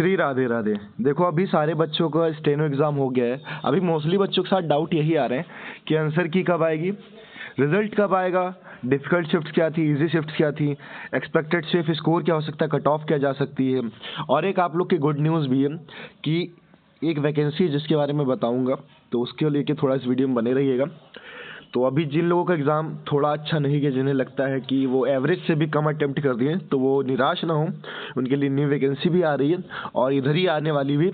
श्री राधे राधे। देखो अभी सारे बच्चों का स्टेनो एग्जाम हो गया है। अभी मोस्टली बच्चों के साथ डाउट यही आ रहे हैं कि आंसर की कब आएगी, रिजल्ट कब आएगा, डिफिकल्ट शिफ्ट क्या थी, इजी शिफ्ट क्या थी, एक्सपेक्टेड सेफ स्कोर क्या हो सकता है, कट ऑफ क्या जा सकती है। और एक आप लोग की गुड न्यूज़ भी है कि एक वैकेंसी है जिसके बारे में बताऊंगा, तो उसके लेके थोड़ा इस वीडियो में बने रहिएगा। तो अभी जिन लोगों का एग्ज़ाम थोड़ा अच्छा नहीं गया, जिन्हें लगता है कि वो एवरेज से भी कम अटेम्प्ट कर दिए, तो वो निराश ना हो, उनके लिए न्यू वैकेंसी भी आ रही है और इधर ही आने वाली भी।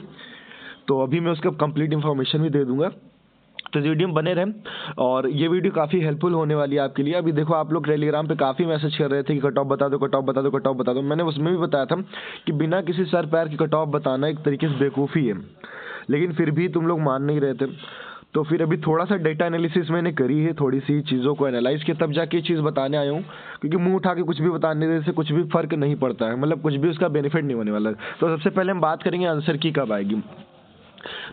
तो अभी मैं उसका कंप्लीट इन्फॉर्मेशन भी दे दूंगा, तो इस वीडियो में बने रहें। और ये वीडियो काफ़ी हेल्पफुल होने वाली है आपके लिए। अभी देखो आप लोग टेलीग्राम पे काफ़ी मैसेज कर रहे थे कि कट ऑफ बता दो, कट ऑफ बता दो, कट ऑफ बता दो। मैंने उसमें भी बताया था कि बिना किसी सर पैर की कट ऑफ बताना एक तरीके से बेवकूफ़ी है, लेकिन फिर भी तुम लोग मान नहीं रहे थे। तो फिर अभी थोड़ा सा डेटा एनालिसिस मैंने करी है, थोड़ी सी चीज़ों को एनालाइज किया, तब जाके ये चीज़ बताने आया हूँ। क्योंकि मुंह उठा के कुछ भी बताने से कुछ भी फर्क नहीं पड़ता है, मतलब कुछ भी उसका बेनिफिट नहीं होने वाला है। तो सबसे पहले हम बात करेंगे आंसर की कब आएगी।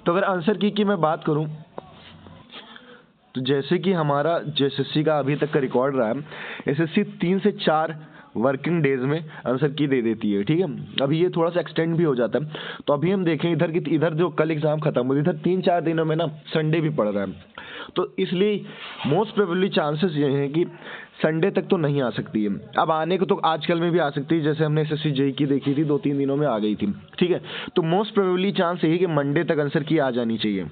तो अगर आंसर की मैं बात करूँ, तो जैसे कि हमारा जो एसएससी का अभी तक का रिकॉर्ड रहा है, एसएससी 3 से 4 वर्किंग डेज में आंसर की दे देती है, ठीक है। अभी ये थोड़ा सा एक्सटेंड भी हो जाता है। तो अभी हम देखें इधर जो कल एग्जाम खत्म हुई, इधर 3-4 दिनों में ना संडे भी पड़ रहा है, तो इसलिए मोस्ट प्रोबेबली चांसेस ये हैं कि संडे तक तो नहीं आ सकती है। अब आने को तो आजकल में भी आ सकती है, जैसे हमने एसएससी जेई की देखी थी, 2-3 दिनों में आ गई थी, ठीक है। तो मोस्ट प्रोबेबली चांस यही कि मंडे तक आंसर की आ जानी चाहिए,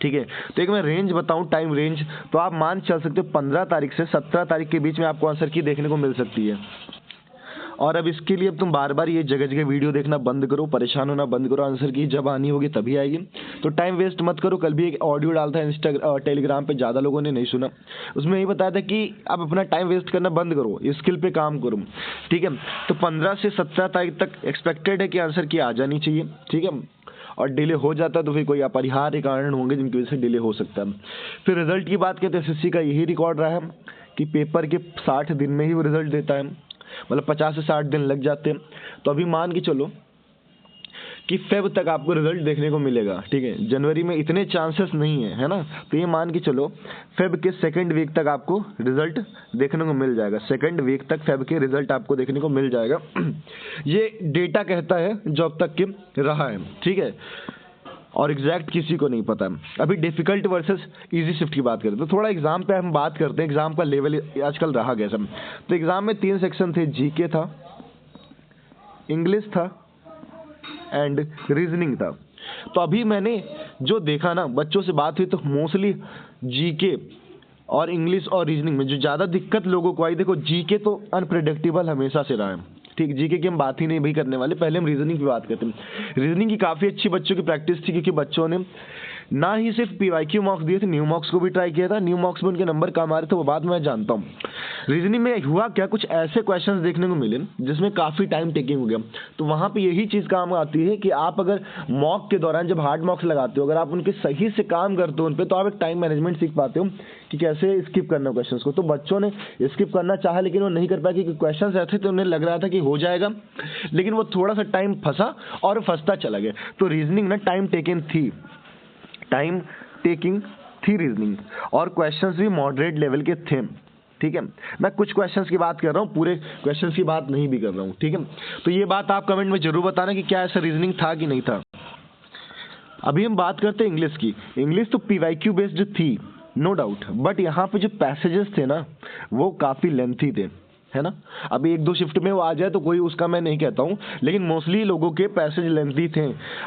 ठीक है। तो एक मैं रेंज बताऊं, टाइम रेंज, तो आप मान चल सकते हो 15 तारीख से 17 तारीख के बीच में आपको आंसर की देखने को मिल सकती है। और अब इसके लिए अब तुम बार बार ये जगह जगह वीडियो देखना बंद करो, परेशान होना बंद करो। आंसर की जब आनी होगी तभी आएगी, तो टाइम वेस्ट मत करो। कल भी एक ऑडियो डाला था टेलीग्राम पे, ज़्यादा लोगों ने नहीं सुना। उसमें यही बताया था कि आप अपना टाइम वेस्ट करना बंद करो, स्किल पे काम करो, ठीक है। तो 15 से 17 तारीख तक एक्सपेक्टेड है कि आंसर की आ जानी चाहिए, ठीक है। और डिले हो जाता है तो फिर कोई अपरिहार्य कारण होंगे जिनकी वजह से डिले हो सकता है। फिर रिजल्ट की बात करते हैं, एसएससी का यही रिकॉर्ड रहा है कि पेपर के 60 दिन में ही वो रिजल्ट देता है, मतलब 50 से 60 दिन लग जाते हैं। तो अभी मान के चलो कि फेब तक आपको रिजल्ट देखने को मिलेगा, ठीक है। जनवरी में इतने चांसेस नहीं है ना, तो ये मान के चलो फेब के सेकंड वीक तक आपको रिजल्ट देखने को मिल जाएगा। सेकंड वीक तक फेब के रिजल्ट आपको देखने को मिल जाएगा। ये डेटा कहता है जो अब तक के रहा है, ठीक है। और एग्जैक्ट किसी को नहीं पता। अभी डिफिकल्ट वर्सेस इजी शिफ्ट की बात करें तो थोड़ा एग्जाम पे हम बात करते हैं। एग्जाम का लेवल आजकल रहा कैसा, तो एग्जाम में 3 सेक्शन थे, जीके था, इंग्लिश था एंड रीजनिंग था। तो अभी मैंने जो देखा ना, बच्चों से बात हुई तो मोस्टली जीके और इंग्लिश और रीजनिंग में जो ज़्यादा दिक्कत लोगों को आई, देखो जीके तो अनप्रेडिक्टेबल हमेशा से रहा है, ठीक। जीके की हम बात ही नहीं भी करने वाले, पहले हम रीजनिंग की बात करते हैं। रीजनिंग की काफ़ी अच्छी बच्चों की प्रैक्टिस थी, क्योंकि बच्चों ने ना ही सिर्फ पीवाईक्यू मार्क्स दिए थे, न्यू मार्क्स को भी ट्राई किया था। न्यू मार्क्स में उनके नंबर कम आ रहे थे, वो बात मैं जानता हूँ। रीजनिंग में हुआ क्या, कुछ ऐसे क्वेश्चंस देखने को मिले जिसमें काफ़ी टाइम टेकिंग हो गया। तो वहाँ पे यही चीज़ काम आती है कि आप अगर मॉक के दौरान जब हार्ड मॉक्स लगाते हो, अगर आप उनके सही से काम करते हो उन पर, तो आप एक टाइम मैनेजमेंट सीख पाते हो कि कैसे स्किप करना क्वेश्चंस को। तो बच्चों ने स्किप करना चाहा लेकिन वो नहीं कर पाया, क्योंकि क्वेश्चंस ऐसे थे उन्हें लग रहा था कि हो जाएगा, लेकिन वो थोड़ा सा टाइम फंसा और फंसता चला गया। तो रीजनिंग ना टाइम टेकिंग थी रीजनिंग, और क्वेश्चंस भी मॉडरेट लेवल के थे, ठीक है। मैं कुछ क्वेश्चंस की बात कर रहा हूँ, पूरे क्वेश्चंस की बात नहीं भी कर रहा हूँ, ठीक है। तो ये बात आप कमेंट में जरूर बताना कि क्या ऐसा रीजनिंग था कि नहीं था। अभी हम बात करते हैं इंग्लिश की। इंग्लिश तो पीवाईक्यू बेस्ड थी, नो डाउट, बट यहाँ पे जो पैसेजेस थे ना वो काफ़ी लेंथी थे, है ना। अभी 1-2 शिफ्ट में वो आ जाए तो कोई उसका मैं नहीं कहता हूँ, लेकिन मोस्टली लोगों के पैसेज लेंथी थे।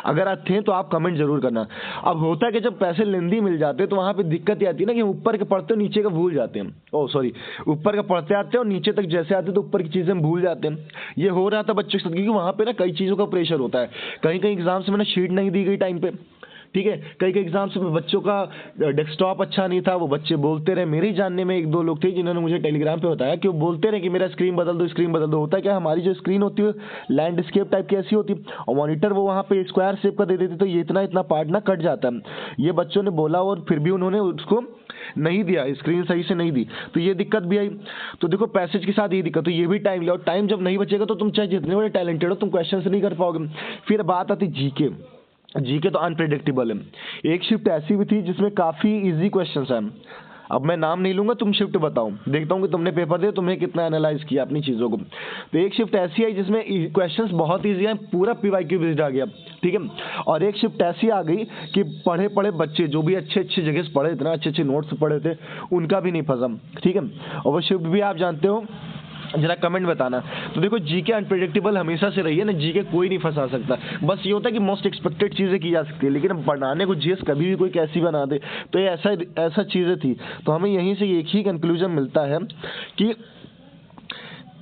अगर आप थे तो आप कमेंट जरूर करना। अब होता है कि जब पैसे लेंथी मिल जाते हैं तो वहाँ पे दिक्कत ये आती है ना कि ऊपर के पढ़ते हो नीचे का भूल जाते हैं। ओह सॉरी, ऊपर का पढ़ते आते हैं और नीचे तक जैसे आते हैं तो ऊपर की चीज़ें हम भूल जाते हैं। ये हो रहा था बच्चों के साथ, क्योंकि वहाँ पे ना कई चीज़ों का प्रेशर होता है। कहीं कहीं एग्जाम्स में ना शीट नहीं दी गई टाइम पे, ठीक है। कई कई एग्जाम्स में बच्चों का डेस्कटॉप अच्छा नहीं था, वो बच्चे बोलते रहे। मेरे ही जानने में 1-2 लोग थे जिन्होंने मुझे टेलीग्राम पे बताया कि वो बोलते रहे कि मेरा स्क्रीन बदल दो, स्क्रीन बदल दो। होता है क्या, हमारी जो स्क्रीन होती है लैंडस्केप टाइप की ऐसी होती है, और मॉनिटर वो वहाँ पे स्क्वायर शेप का दे देती, तो ये इतना इतना पार्ट ना कट जाता है। ये बच्चों ने बोला और फिर भी उन्होंने उसको नहीं दिया, स्क्रीन सही से नहीं दी, तो ये दिक्कत भी आई। तो देखो पैसेज के साथ ये दिक्कत, तो ये भी टाइम लिया, और टाइम जब नहीं बचेगा तो तुम चाहे जितने बड़े टैलेंटेड हो तुम क्वेश्चन नहीं कर पाओगे। फिर बात आती जीके। जीके तो अनप्रेडिक्टेबल है। एक शिफ्ट ऐसी भी थी जिसमें काफ़ी इजी क्वेश्चंस हैं। अब मैं नाम नहीं लूंगा, तुम शिफ्ट बताओ, देखता हूँ कि तुमने पेपर दिया, तुमने कितना एनालाइज किया अपनी चीज़ों को। तो एक शिफ्ट ऐसी आई जिसमें क्वेश्चंस बहुत ईजी हैं, पूरा पीवाईक्यू बेस्ड आ गया, ठीक है। और एक शिफ्ट ऐसी आ गई कि पढ़े पढ़े बच्चे जो भी अच्छे अच्छे जगह से पढ़े, इतना अच्छे अच्छे नोट्स पढ़े थे, उनका भी नहीं फंसा, ठीक है। और वो शिफ्ट भी आप जानते हो, जरा कमेंट बताना। तो देखो जीके अनप्रेडिक्टेबल हमेशा से रही है ना, जीके कोई नहीं फंसा सकता, बस ये होता है कि मोस्ट एक्सपेक्टेड चीज़ें की जा सकती है, लेकिन बनाने को जीएस कभी भी कोई कैसी बना दे, तो ये ऐसा चीज़ें थी। तो हमें यहीं से एक ही कंक्लूजन मिलता है कि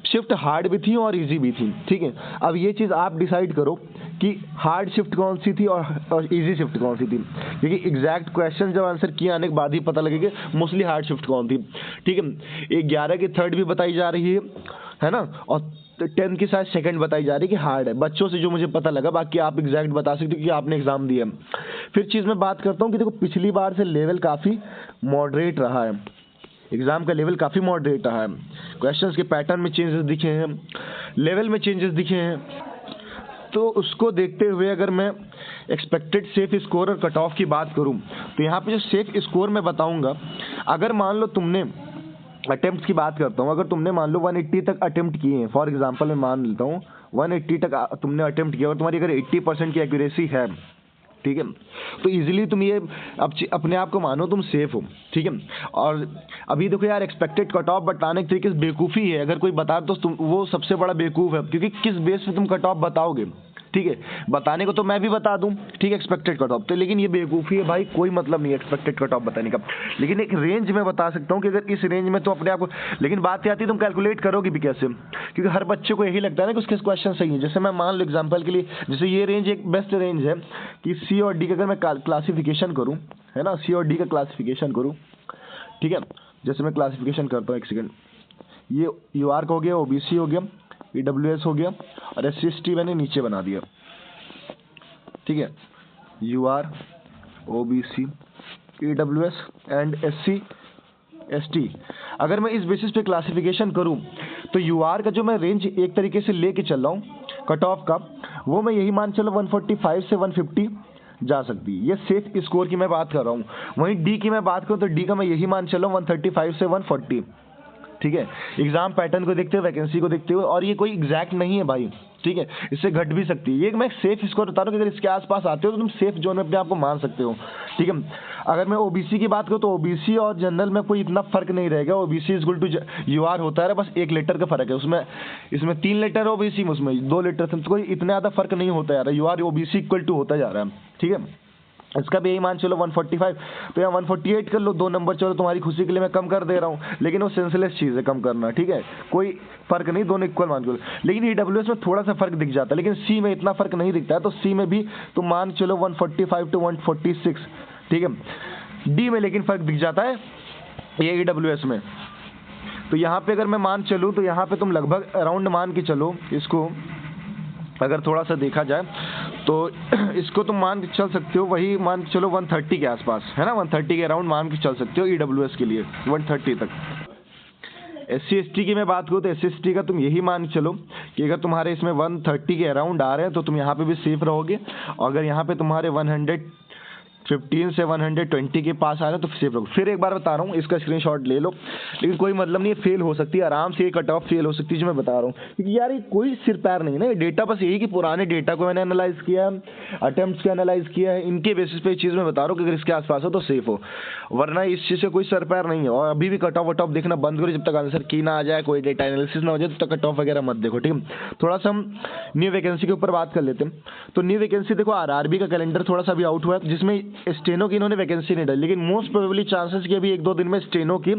शिफ्ट हार्ड भी थी और इजी भी थी, ठीक है। अब ये चीज़ आप डिसाइड करो कि हार्ड शिफ्ट कौन सी थी और इजी शिफ्ट कौन सी थी, क्योंकि एग्जैक्ट क्वेश्चन जब आंसर किए आने के बाद ही पता लगेगा मोस्टली हार्ड शिफ्ट कौन थी, ठीक है। 11 की थर्ड भी बताई जा रही है ना, और 10 की शायद सेकंड बताई जा रही है कि हार्ड है, बच्चों से जो मुझे पता लगा, बाकी आप एग्जैक्ट बता सकते हो कि आपने एग्जाम दिया। फिर चीज़ मैं बात करता हूँ कि देखो पिछली बार से लेवल काफ़ी मॉडरेट रहा है, एग्जाम का लेवल काफ़ी मॉडरेट रहा है, क्वेश्चंस के पैटर्न में चेंजेस दिखे हैं, लेवल में चेंजेस दिखे हैं। तो उसको देखते हुए अगर मैं एक्सपेक्टेड सेफ स्कोर और कट ऑफ की बात करूं, तो यहाँ पे जो सेफ स्कोर मैं बताऊंगा, अगर मान लो तुमने अटेम्प्ट की बात करता हूँ, अगर तुमने मान लो 180 तक अटेम्प्ट किए हैं, फॉर एग्जांपल मैं मान लेता हूँ 180 तक तुमने अटेम्प्ट किया और तुम्हारी अगर 80% की एक्यूरेसी है, ठीक है, तो इजीली तुम ये अपने आप को मानो तुम सेफ हो, ठीक है। और अभी देखो यार, एक्सपेक्टेड कट ऑफ बताने के तरीके से बेवकूफ़ी है, अगर कोई बता तो तुम वो सबसे बड़ा बेवकूफ़ है, क्योंकि किस बेस पे तुम कट ऑफ बताओगे, ठीक है। बताने को तो मैं भी बता दूं, ठीक है, एक्सपेक्टेड कट ऑफ तो, लेकिन ये बेवकूफ़ी है भाई, कोई मतलब नहीं है एक्सपेक्टेड कट ऑफ बताने का, लेकिन एक रेंज में बता सकता हूँ कि अगर इस रेंज में तो अपने आप को, लेकिन बात ये आती है तुम कैलकुलेट करोगे भी कैसे, क्योंकि हर बच्चे को यही लगता है ना कि उसके क्वेश्चन सही है। जैसे मैं मान लो एग्जाम्पल के लिए, जैसे ये रेंज एक बेस्ट रेंज है कि सी और डी का अगर मैं क्लासिफिकेशन करूँ, है ना, सी और डी का क्लासिफिकेशन करूँ, ठीक है। जैसे मैं क्लासिफिकेशन करता हूँ, एक सेकेंड, ये यूआर का हो गया, ओबीसी हो गया, ईडब्ल्यूएस हो गया, और एससी मैंने नीचे बना दिया, ठीक है, UR, OBC, EWS and SC ST. अगर मैं इस बेसिस पे क्लासिफिकेशन करूं, तो यूआर का जो मैं रेंज एक तरीके से लेके चल रहा हूं कट ऑफ का, वो मैं यही मान चलो 145 से 150 जा सकती है, ये सेफ स्कोर की मैं बात कर रहा हूँ। वहीं डी की मैं बात करूँ तो डी का मैं यही मान चल रहा हूँ 135 से 140, ठीक है। एग्जाम पैटर्न को देखते हुए, वैकेंसी को देखते हुए, और ये कोई एग्जैक्ट नहीं है भाई, ठीक है, इससे घट भी सकती है। ये मैं सेफ स्कोर बता रहा हूँ कि अगर इसके आसपास आते हो तो तुम सेफ जोन में अपने आप को मान सकते हो, ठीक है। अगर मैं ओबीसी की बात करूँ तो ओबीसी और जनरल में कोई इतना फर्क नहीं रहेगा, ओबीसी इक्वल टू यूआर होता है, बस 1 लेटर का फर्क है उसमें, इसमें 3 लेटर है ओबीसी में, उसमें 2 लेटर, तो कोई इतना ज़्यादा फर्क नहीं होता जा रहा है, यूआर ओबीसी इक्वल टू होता जा रहा है, ठीक है। इसका भी यही मान चलो 145, तो यहाँ 148 कर लो, 2 नंबर, चलो तुम्हारी खुशी के लिए मैं कम कर दे रहा हूँ, लेकिन वो सेंसलेस चीज़ है कम करना, ठीक है, कोई फर्क नहीं, दोनों इक्वल मान चलो। लेकिन ईडब्ल्यूएस में थोड़ा सा फर्क दिख जाता है, लेकिन सी में इतना फर्क नहीं दिखता है, तो सी में भी तुम मान चलो 145 टू 146, ठीक है। डी में लेकिन फर्क दिख जाता है ये ईडब्ल्यूएस में, तो यहाँ पे अगर मैं मान चलूँ तो यहाँ पे तुम लगभग अराउंड मान के चलो इसको, अगर थोड़ा सा देखा जाए तो इसको तुम मान के चल सकते हो, वही मान के चलो 130 के आसपास, है ना, 130 के अराउंड मान के चल सकते हो ईडब्ल्यूएस के लिए 130 तक। एससी एसटी की मैं बात करूँ तो एससी एसटी का तुम यही मान के चलो कि अगर तुम्हारे इसमें 130 के अराउंड आ रहे हैं तो तुम यहाँ पे भी सेफ रहोगे, और अगर यहाँ पे तुम्हारे 115 से 120 के पास आ रहे हैं तो सेफ रहो। फिर एक बार बता रहा हूँ, इसका स्क्रीनशॉट ले लो, लेकिन कोई मतलब नहीं है, फेल हो सकती है आराम से, ये कट ऑफ फेल हो सकती है जो मैं बता रहा हूँ, क्योंकि यार ये कोई सिर पैर नहीं है ना, डेटा बस यही कि पुराने डेटा को मैंने एनालाइज किया है, अटेम्प्ट्स को एनालाइज किया है, इनके बेसिस पे चीज़ मैं बता रहा हूँ कि अगर इसके आसपास हो तो सेफ हो, वरना इस चीज़ से कोई सर पैर नहीं है। और अभी भी कट ऑफ वट ऑफ देखना बंद करो, जब तक आंसर की ना आ जाए, कोई डेटा एनालिसिस ना हो जाए, तब तक कट ऑफ वगैरह मत देखो, ठीक है। थोड़ा सा हम न्यू वैकेंसी के ऊपर बात कर लेते हैं। तो न्यू वैकेंसी देखो, आरआरबी का कैलेंडर थोड़ा सा भी आउट हुआ है, जिसमें स्टेनो की इन्होंने वैकेंसी नहीं डाली, लेकिन मोस्ट प्रोबेबली चांसेस कि अभी 1-2 दिन में स्टेनो की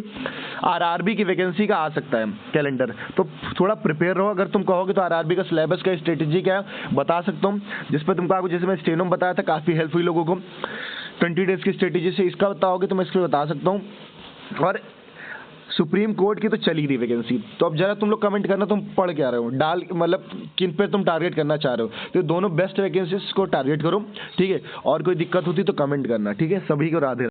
आरआरबी की वैकेंसी का आ सकता है कैलेंडर, तो थोड़ा प्रिपेयर रहो। अगर तुम कहोगे तो आरआरबी का सिलेबस का स्ट्रेटेजी क्या है बता सकता हूँ, जिस पर तुमको जैसे मैं स्टेनो में बताया था, काफ़ी हेल्प हुई लोगों को 20 डेज की स्ट्रेटेजी से, इसका बताओगे तो मैं इसको बता सकता हूँ। और सुप्रीम कोर्ट की तो चली रही वैकेंसी, तो अब जरा तुम लोग कमेंट करना तुम पढ़ क्या रहे हो, डाल मतलब किन पे तुम टारगेट करना चाह रहे हो, तो दोनों बेस्ट वैकेंसीज को टारगेट करो, ठीक है। और कोई दिक्कत होती तो कमेंट करना, ठीक है। सभी को राधे।